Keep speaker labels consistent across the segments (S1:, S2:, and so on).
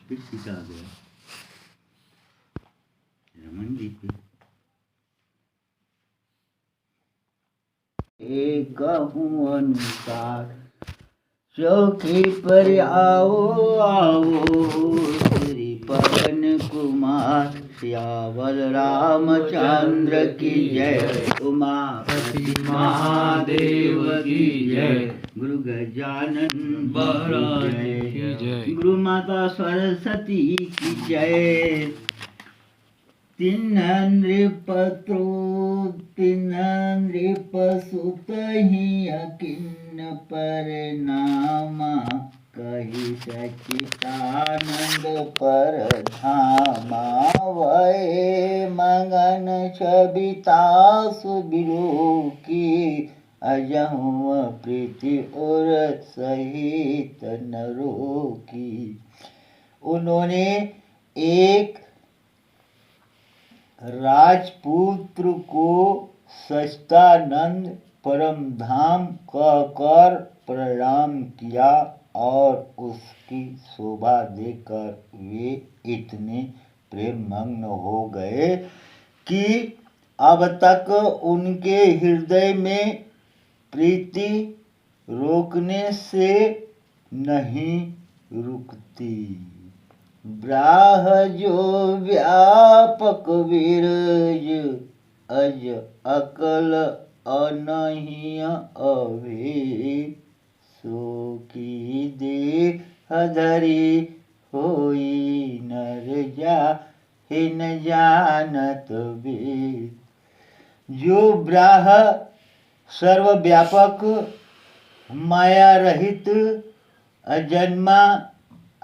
S1: पिता गया रमन जी पे एक अनुसार चौकी पर आओ आओ श्री पवन कुमार सियावर रामचंद्र की जय उमापति महादेव की जय गुरु गजानन की जय गुरु माता सरस्वती की जय तीन नृप सुत ही अकिन्न पर नामा कही सचितानंद पर धामा वै मगन छबिता सुबिरो की अजहु प्रीति और सहित नरो की। उन्होंने एक राजपुत्र को सच्चिदानंद परम धाम कहकर प्रणाम किया और उसकी शोभा देखकर वे इतने प्रेम मग्न हो गए कि अब तक उनके हृदय में प्रीति रोकने से नहीं रुकती। ब्राह जो व्यापक विरज अज अकल अनहिय अभेद सो की देह धरी होई नर जाहिन जानत वेद। जो ब्राह सर्वव्यापक माया रहित अजन्मा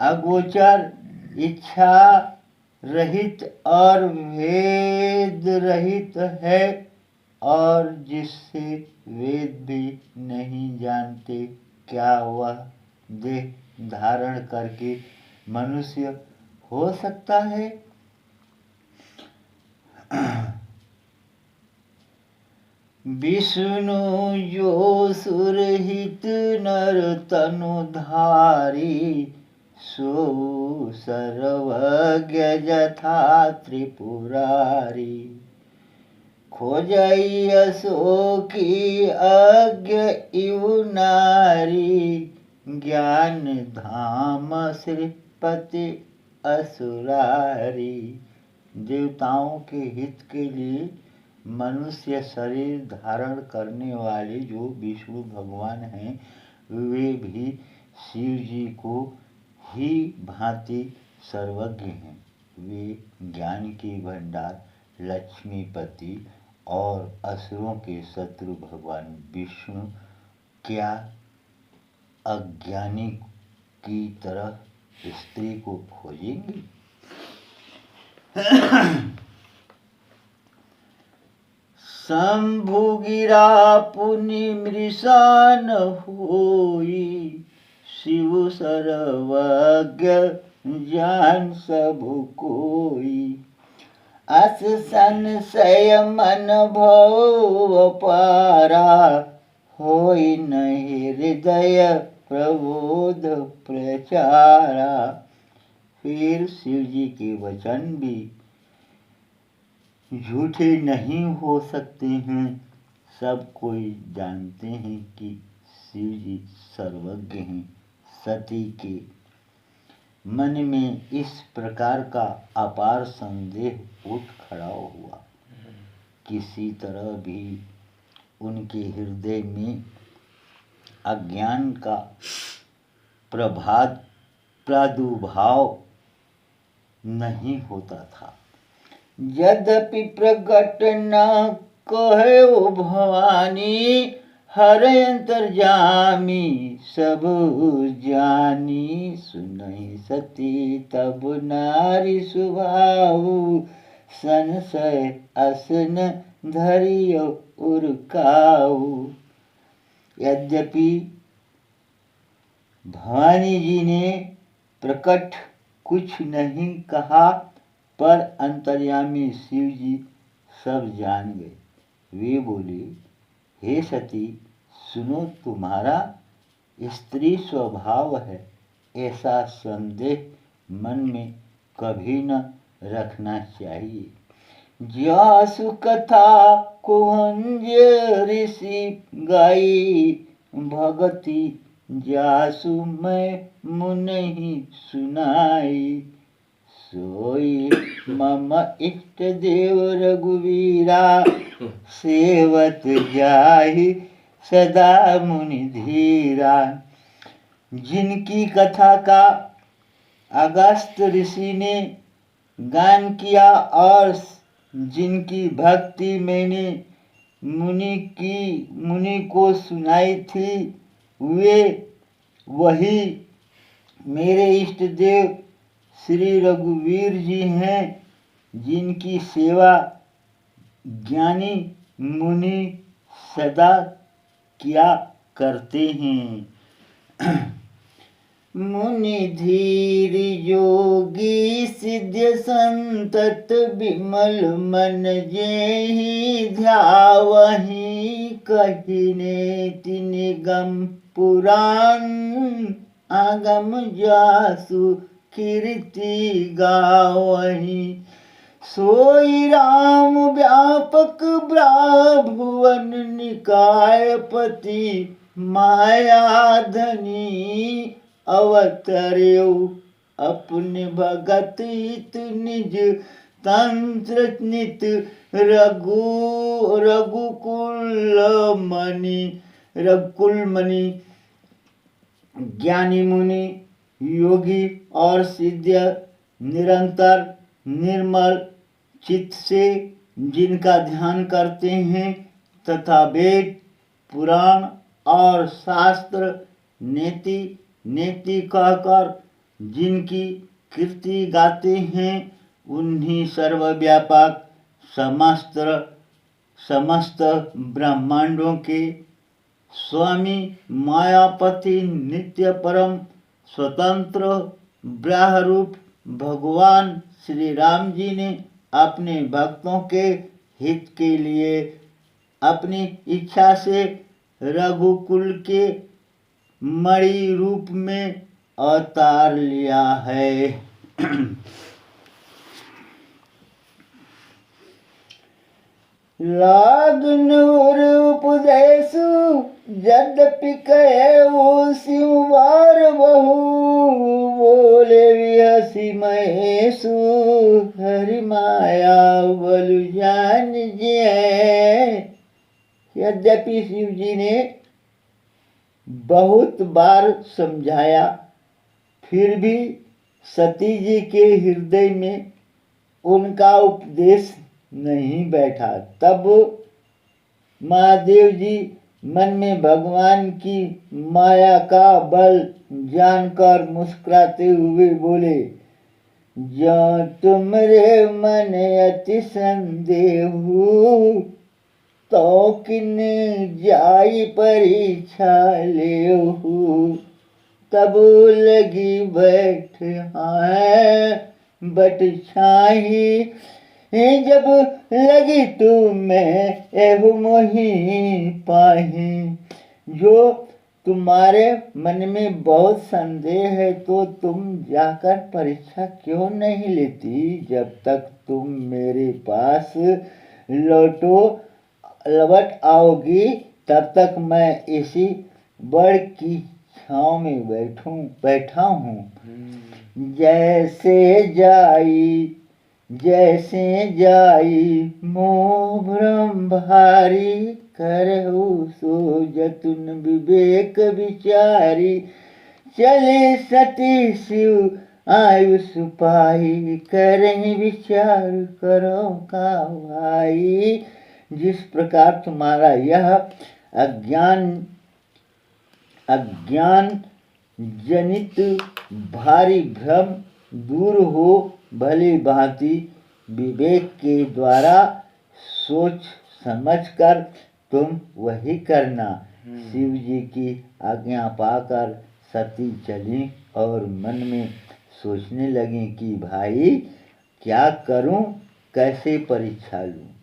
S1: अगोचर इच्छा रहित और वेद रहित है और जिससे वेद भी नहीं जानते, क्या वह देह धारण करके मनुष्य हो सकता है? विष्णु जो सुरहित नर तनुधारी सो सर्वज्ञ जथा त्रिपुरारी खोजैय सो की अज्ञ इव नारी ज्ञान धाम श्रीपति असुरारी। देवताओं के हित के लिए मनुष्य शरीर धारण करने वाले जो विष्णु भगवान हैं, वे भी शिव जी को ही भांति सर्वज्ञ हैं। वे ज्ञान के भंडार लक्ष्मीपति और असुरों के शत्रु भगवान विष्णु क्या अज्ञानी की तरह स्त्री को खोजेंगे? शंभु गिरा पुनि मृषान होई शिव सर्वज्ञ जान सब कोई। अस संशय मन भव पारा होई नहीं हृदय प्रबोध प्रचारा। फिर शिव जी के वचन भी झूठे नहीं हो सकते हैं। सब कोई जानते हैं कि शिव जी सर्वज्ञ हैं। सती के मन में इस प्रकार का अपार संदेह उठ खड़ा हुआ। किसी तरह भी उनके हृदय में अज्ञान का प्रादुर्भाव नहीं होता था। यद्यपि प्रकट न कहे ओ भवानी हर अंतर्जामी सब जानी। सुनहि सती तब नारी सुभाऊ संशय असन धरिय उर्काऊ। यद्यपि भवानी जी ने प्रकट कुछ नहीं कहा, पर अंतर्यामी शिव जी सब जान गए। वे बोले, हे सती सुनो, तुम्हारा स्त्री स्वभाव है, ऐसा संदेह मन में कभी न रखना चाहिए। जासु कथा कुहंज ऋषि गाई, भगति जासु मैं मुनहि सुनाई। सोई मम इष्ट देव रघुवीरा, सेवत जाहि सदा मुनि धीरा। जिनकी कथा का अगस्त ऋषि ने गान किया और जिनकी भक्ति मैंने मुनि को सुनाई थी, वे वही मेरे इष्ट देव श्री रघुवीर जी हैं, जिनकी सेवा ज्ञानी मुनि सदा किया करते हैं। मुनि धीर योगी सिद्ध संतत, विमल मन जेहि ध्यावहि। कहिने निगम पुराण, आगम जासु कीर्ति गावहि। सोई राम व्यापक भुवन निकायपति, माया धनी अवतर्यो अपने भगत हित। निज तंत्र नित रघुकुल मणि। ज्ञानी मुनि योगी और सिद्ध निरंतर निर्मल चित्त से जिनका ध्यान करते हैं तथा वेद पुराण और शास्त्र नेति कहकर जिनकी कीर्ति गाते हैं, उन्हीं सर्वव्यापक समस्त ब्रह्मांडों के स्वामी मायापति नित्य परम स्वतंत्र ब्रह्मरूप भगवान श्री राम जी ने अपने भक्तों के हित के लिए अपनी इच्छा से रघुकुल के मणि रूप में अवतार लिया है। लागनुर उपदेशु यद्यपि कहे सिंवार बहु, बोले विहसी महेशु हरि माया बलु जान जिय। यद्यपि शिव जी ने बहुत बार समझाया, फिर भी सती जी के हृदय में उनका उपदेश नहीं बैठा। तब महादेव जी मन में भगवान की माया का बल जानकर मुस्कुराते हुए बोले, जो तुमरे मन अति संदेहु, तो किन जाई परीक्षा लेहु। तब लगी बैठ बट छाही, जब लगी तुम्हें एहु मोहि पाही। जो तुम्हारे मन में बहुत संदेह है तो तुम जाकर परीक्षा क्यों नहीं लेती। जब तक तुम मेरे पास लौट आओगी तब तक मैं इसी बड़ की छाँव में बैठा हूँ। जैसे जाई मोह भ्रम भारी, करहु सो जतुन विवेक विचारी। चले सती शिव आयुष पाई, करहि विचार करो का भाई। जिस प्रकार तुम्हारा यह अज्ञान जनित भारी भ्रम दूर हो, भली भांति विवेक के द्वारा सोच समझकर तुम वही करना। शिव जी की आज्ञा पाकर सती चली और मन में सोचने लगी कि भाई क्या करूं, कैसे परीक्षा लूं।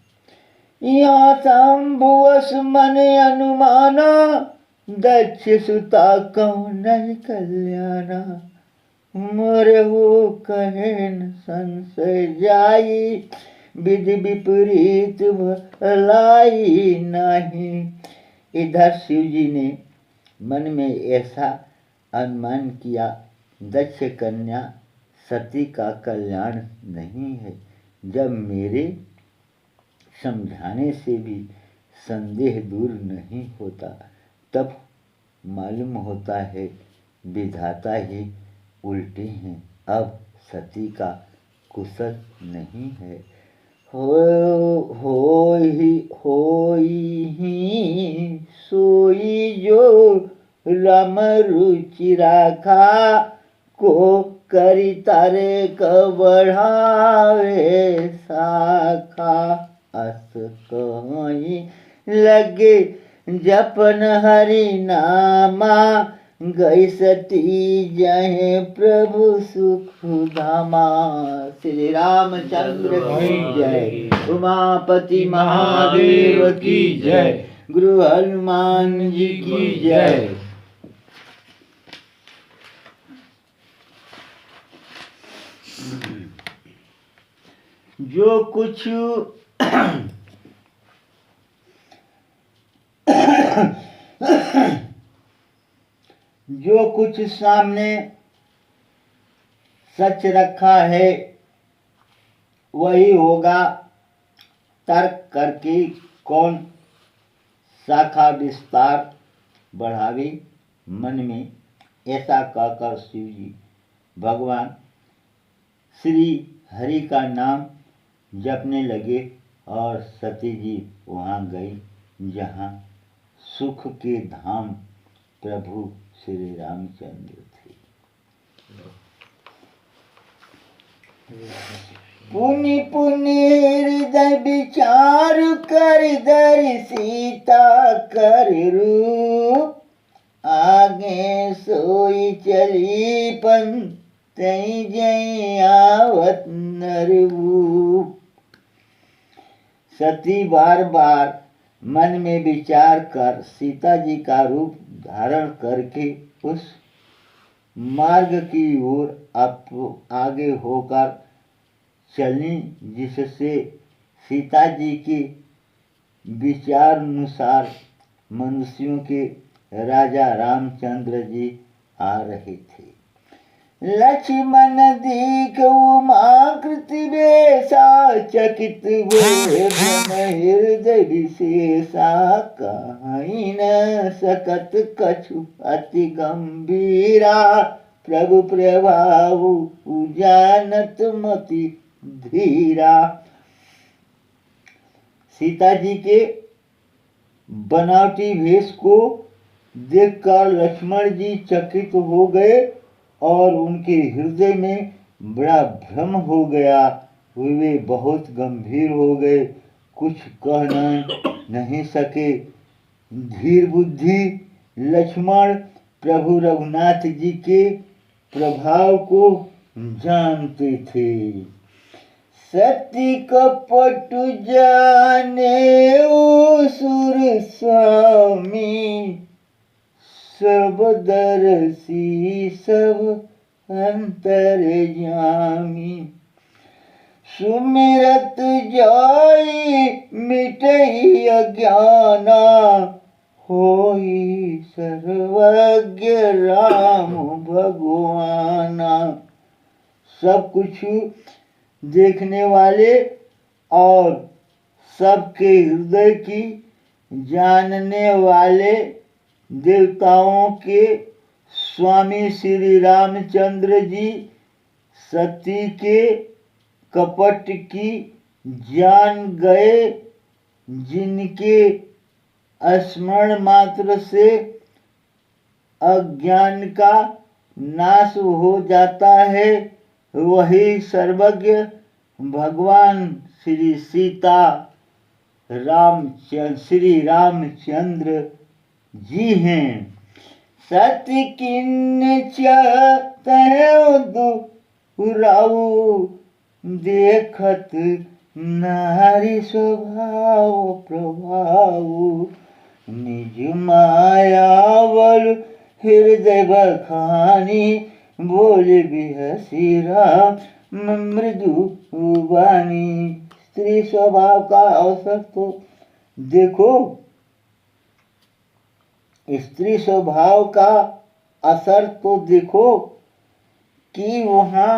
S1: यहाँ शंभुवश मन अनुमाना, दक्ष सुता कहूँ नहीं कल्याणा। मोर हो कहन संशय जाई, विधि विपरीत भलाई नहीं। इधर शिव जी ने मन में ऐसा अनुमान किया, दक्ष कन्या सती का कल्याण नहीं है। जब मेरे समझाने से भी संदेह दूर नहीं होता, तब मालूम होता है विधाता ही उल्टे हैं। अब सती का कुशल नहीं है। होई सोई जो राम रुचि राखा, को करी तारे क बढ़ावे शाखा। अस कहीं लगे जपन हरि नामा, गई सती जहे प्रभु सुख धामा। श्री रामचंद्र की जय, उमापति महादेव की जय, गुरु हनुमान जी की जय। जो कुछ जो कुछ सामने सच रखा है वही होगा। तर्क करके कौन शाखा विस्तार बढ़ावे मन में, ऐसा कहकर शिव जी भगवान श्री हरि का नाम जपने लगे और सती जी वहाँ गई जहाँ सुख के धाम प्रभु श्री रामचंद्र थे। पुनि पुनि हृदय विचार कर धरि सीता कर रूप, आगे सोई चली पंथ तई जय आवत नरभूप। सती बार बार मन में विचार कर सीता जी का रूप धारण करके उस मार्ग की ओर आगे होकर चली जिससे सीता जी के विचार अनुसार मनुष्यों के राजा रामचंद्र जी आ रहे थे। लक्ष्मण दीख उमाकृति बेसा, चकित हुए मन हृदय विशेषा। कहीं न सकत कछु अति गंभीरा, प्रभु प्रभाव जानत मति धीरा। सीता जी के बनावटी भेष को देखकर लक्ष्मण जी चकित हो गए और उनके हृदय में बड़ा भ्रम हो गया। वे बहुत गंभीर हो गए, कुछ कह नहीं सके। धीर बुद्धि लक्ष्मण प्रभु रघुनाथ जी के प्रभाव को जानते थे। सती कपट जाने सुर स्वामी, सब दरसी सब अंतर्यामी। सुमिरत जाई मिटई अज्ञाना, होई सर्वज्ञ राम भगवाना। सब कुछ देखने वाले और सबके हृदय की जानने वाले देवताओं के स्वामी श्री रामचंद्र जी सती के कपट की जान गए, जिनके स्मरण मात्र से अज्ञान का नाश हो जाता है, वही सर्वज्ञ भगवान श्री सीता श्री रामचंद्र जी हैं। सत्य किन्न दुराऊ, देखत नारी स्वभाव प्रभाव। निज माया बल हृदय बखानी, बोले भी हसी राम मृदु वाणी। स्त्री स्वभाव का अवसर तो देखो, स्त्री स्वभाव का असर तो देखो कि वहाँ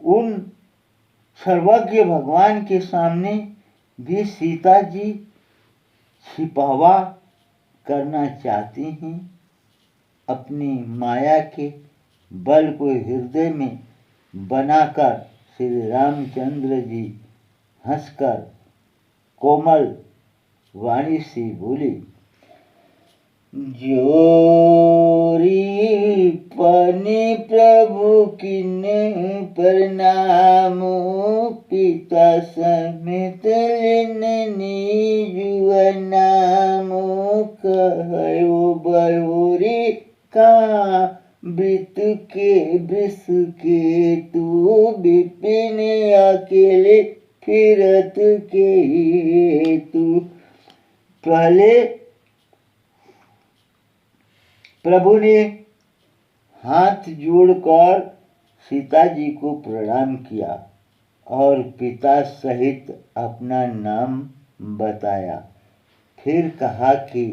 S1: उन सर्वज्ञ भगवान के सामने भी सीता जी छिपावा करना चाहती हैं। अपनी माया के बल को हृदय में बनाकर श्री रामचंद्र जी हंसकर कोमल वाणी से बोले, जोरी पनि प्रभु किन्ने प्रणाम, पिता समेत निजुआ नाम। कहो बहोरी का वृत के तू विपिन अकेले फिरत के तू। पहले प्रभु ने हाथ जोड़कर सीता जी को प्रणाम किया और पिता सहित अपना नाम बताया। फिर कहा कि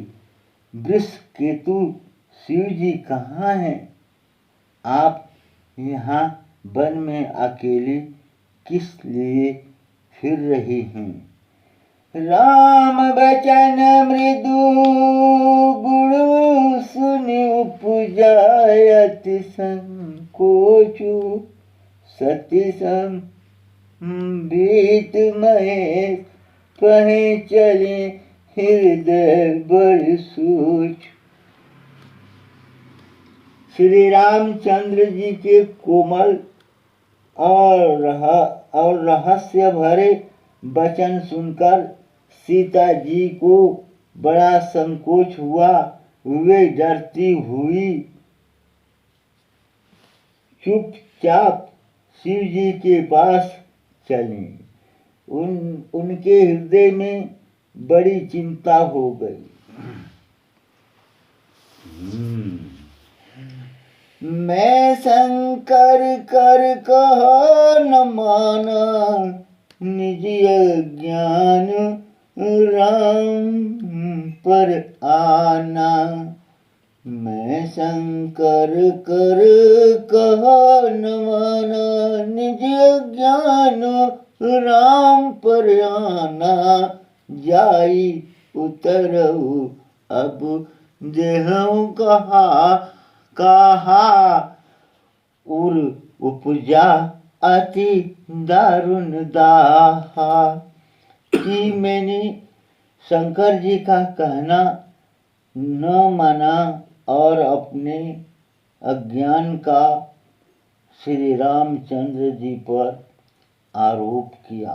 S1: वृषकेतु शिव जी कहाँ हैं? आप यहाँ वन में अकेले किस लिए फिर रही हैं? राम बचन मृदु गुण सुनि उपजायत संकोचु, सती संभीत महेश पहे चले हृदय बड़ सोच। श्री रामचंद्र जी के कोमल और रहस्य भरे वचन सुनकर सीता जी को बड़ा संकोच हुआ। वे डरती हुई चुपचाप शिव जी के पास चली। उनके हृदय में बड़ी चिंता हो गई। मैं शंकर कर कहो न माना, निज ज्ञान राम पर आना। मैं शंकर कर कहो न माना, निज ज्ञान राम पर आना। जाई उतरऊ अब देहु कहा उर उपजा अति दारुण दाहा। कि मैंने शंकर जी का कहना न माना और अपने अज्ञान का श्री रामचंद्र जी पर आरोप किया।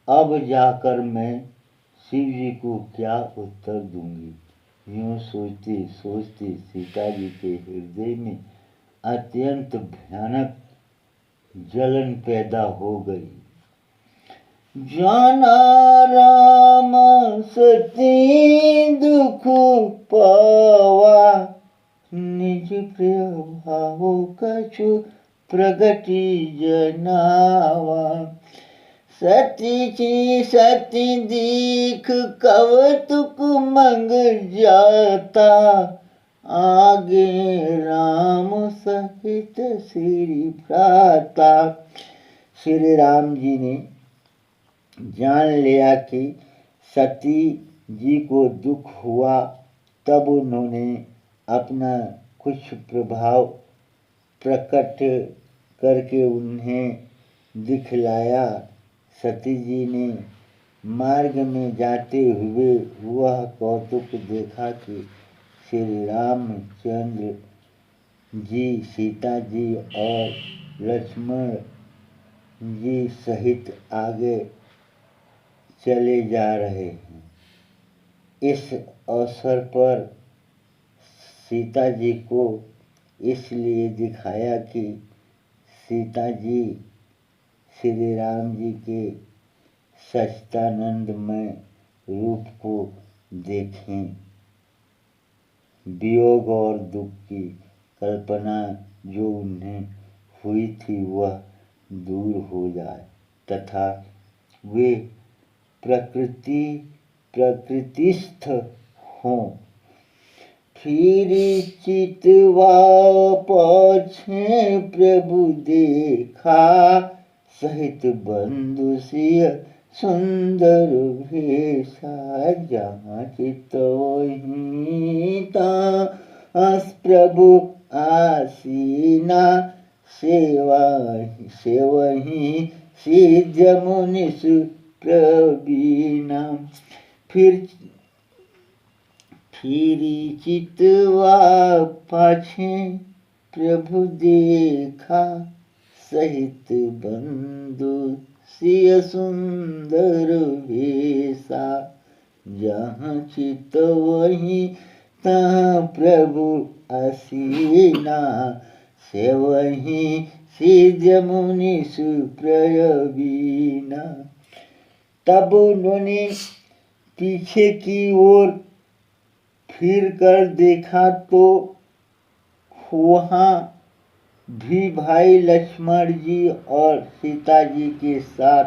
S1: अब जाकर मैं शिव जी को क्या उत्तर दूंगी? यूं सोचते सोचते सीता जी के हृदय में अत्यंत भयानक जलन पैदा हो गई। जाना राम सती दुख पावा, निज प्रिय भाव कछु प्रगति जनावा। सती छी सती दीख कवतुक मंग जाता, आगे राम सहित श्री भ्राता। श्री राम जी ने जान लिया कि सती जी को दुख हुआ, तब उन्होंने अपना कुछ प्रभाव प्रकट करके उन्हें दिखलाया। सती जी ने मार्ग में जाते हुए वह कौतुक देखा कि श्री रामचंद्र जी सीता जी और लक्ष्मण जी सहित आगे चले जा रहे हैं। इस अवसर पर सीता जी को इसलिए दिखाया कि सीता जी श्री राम जी के सच्चिदानंदमय रूप को देखें, वियोग और दुख की कल्पना जो उन्हें हुई थी वह दूर हो जाए तथा वे प्रकृतिस्थ हों। फिर चितवा पाछे प्रभु देखा, सहित बंधु सिय सुंदर भेषा। जहाँ चित वहीं तास प्रभु आसीना, सेवहीं सिद्ध मुनि प्रवीणा। फिर चितवा पाछे प्रभु देखा, सहित बंधु सिय सुंदर भेषा। जहाँ चित वहीं तहाँ प्रभु आसीना, सेवहीं सिद्ध मुनि प्रवीणा। तब उन्होंने पीछे की ओर फिर कर देखा तो वहाँ भी भाई लक्ष्मण जी और सीता जी के साथ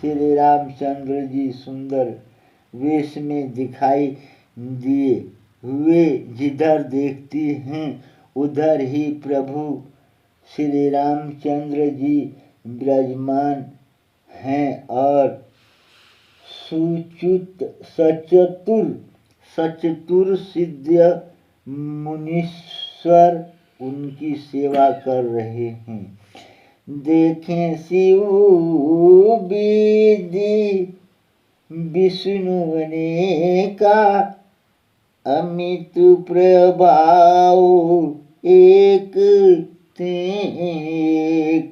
S1: श्री रामचंद्र जी सुंदर वेश में दिखाई दिए। वे जिधर देखती हैं उधर ही प्रभु श्री रामचंद्र जी विराजमान हैं और सचतुर सिद्ध मुनीश्वर उनकी सेवा कर रहे हैं। देखें शिव विधि विष्णु अनेका, अमित प्रभाव एक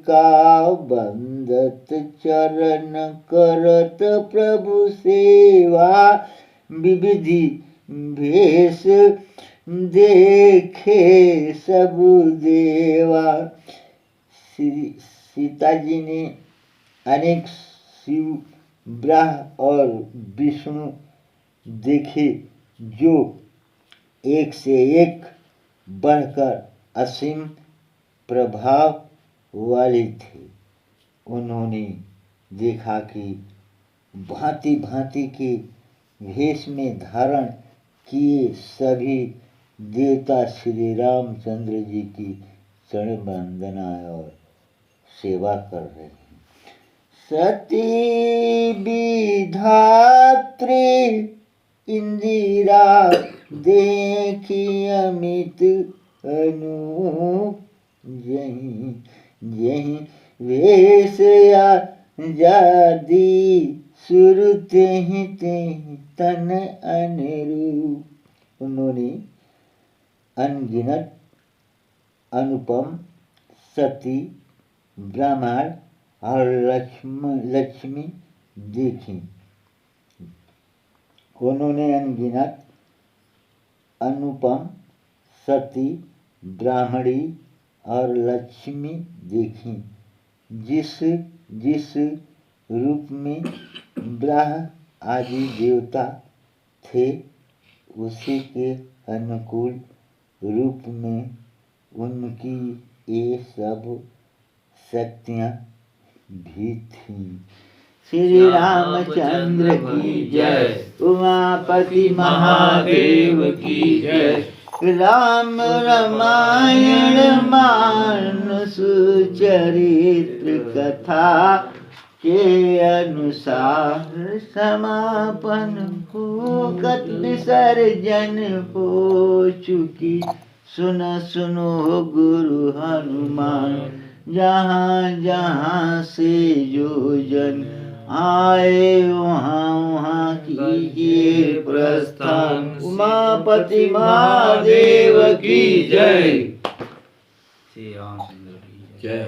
S1: का। बंदत चरण करत प्रभु सेवा, विविधि भेष देखे सब देवा। सीता जी ने अनेक शिव ब्रह्म और विष्णु देखे जो एक से एक बढ़कर असीम प्रभाव वाले थे। उन्होंने देखा कि भांति भांति के वेश में धारण किए सभी देवता श्री रामचंद्र जी की चरण वंदना और सेवा कर रहे हैं। सती विधात्री इंदिरा देखी अमित अनूप, यही वेश आजादी सुरते ही तन अनुरूप। उन्होंने अनगिनत अनुपम सती ब्राह्मण और लक्ष्मी देखी। उन्होंने अनगिनत अनुपम सती ब्राह्मणी और लक्ष्मी देखी। जिस रूप में ब्रह्म आदि देवता थे उसी के अनुकूल रूप में उनकी ये सब शक्तियाँ भी थीं। श्री रामचंद्र की जय, उमापति महादेव की जय। राम रामायण मानस चरित्र कथा के अनुसार समापन हो गत विसर्जन हो चुकी। सुनो गुरु हनुमान, जहाँ जहाँ से जो जन आए वहाँ कीजिए प्रस्थान। उमापति महादेव की जय। श्री रामचंद्र की जय।